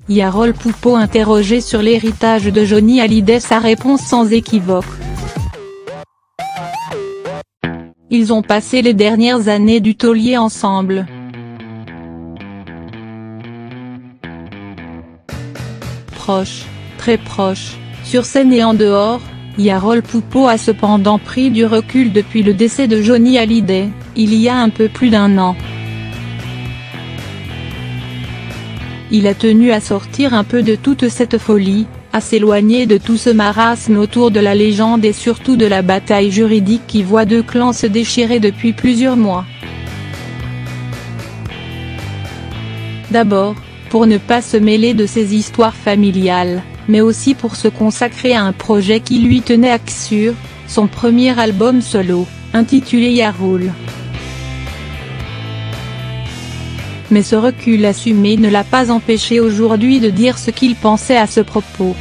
Yarol Poupeau interrogé sur l'héritage de Johnny Hallyday, sa réponse sans équivoque. Ils ont passé les dernières années du taulier ensemble. Proche, très proche, sur scène et en dehors, Yarol Poupeau a cependant pris du recul depuis le décès de Johnny Hallyday, il y a un peu plus d'1 an. Il a tenu à sortir un peu de toute cette folie, à s'éloigner de tout ce marasme autour de la légende et surtout de la bataille juridique qui voit 2 clans se déchirer depuis plusieurs mois. D'abord, pour ne pas se mêler de ces histoires familiales, mais aussi pour se consacrer à un projet qui lui tenait à cœur, son premier album solo, intitulé Yarol. Mais ce recul assumé ne l'a pas empêché aujourd'hui de dire ce qu'il pensait à ce propos.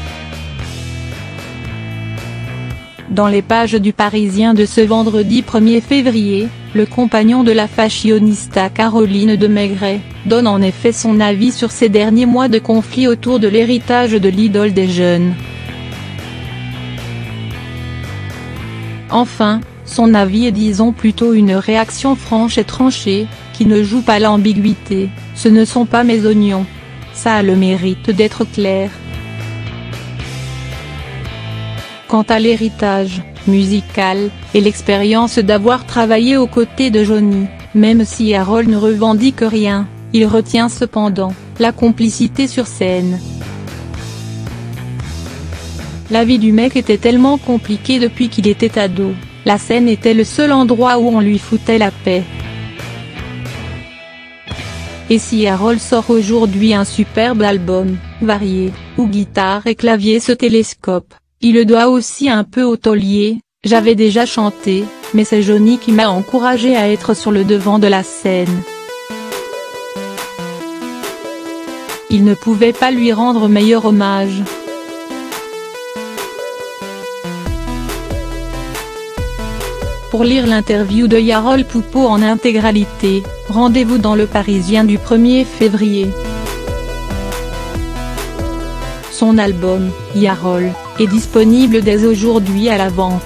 Dans les pages du Parisien de ce vendredi 1er février, le compagnon de la fashionista Caroline de Maigret, donne en effet son avis sur ces derniers mois de conflit autour de l'héritage de l'idole des jeunes. Enfin, son avis est disons plutôt une réaction franche et tranchée, qui ne joue pas l'ambiguïté, ce ne sont pas mes oignons. Ça a le mérite d'être clair. Quant à l'héritage musical, et l'expérience d'avoir travaillé aux côtés de Johnny, même si Yarol ne revendique rien, il retient cependant la complicité sur scène. La vie du mec était tellement compliquée depuis qu'il était ado, la scène était le seul endroit où on lui foutait la paix. Et si Yarol sort aujourd'hui un superbe album, varié, où guitare et clavier se télescopent, il le doit aussi un peu au taulier. J'avais déjà chanté, mais c'est Johnny qui m'a encouragé à être sur le devant de la scène. Il ne pouvait pas lui rendre meilleur hommage. Pour lire l'interview de Yarol Poupeau en intégralité, rendez-vous dans le Parisien du 1er février. Son album, Yarol, est disponible dès aujourd'hui à la vente.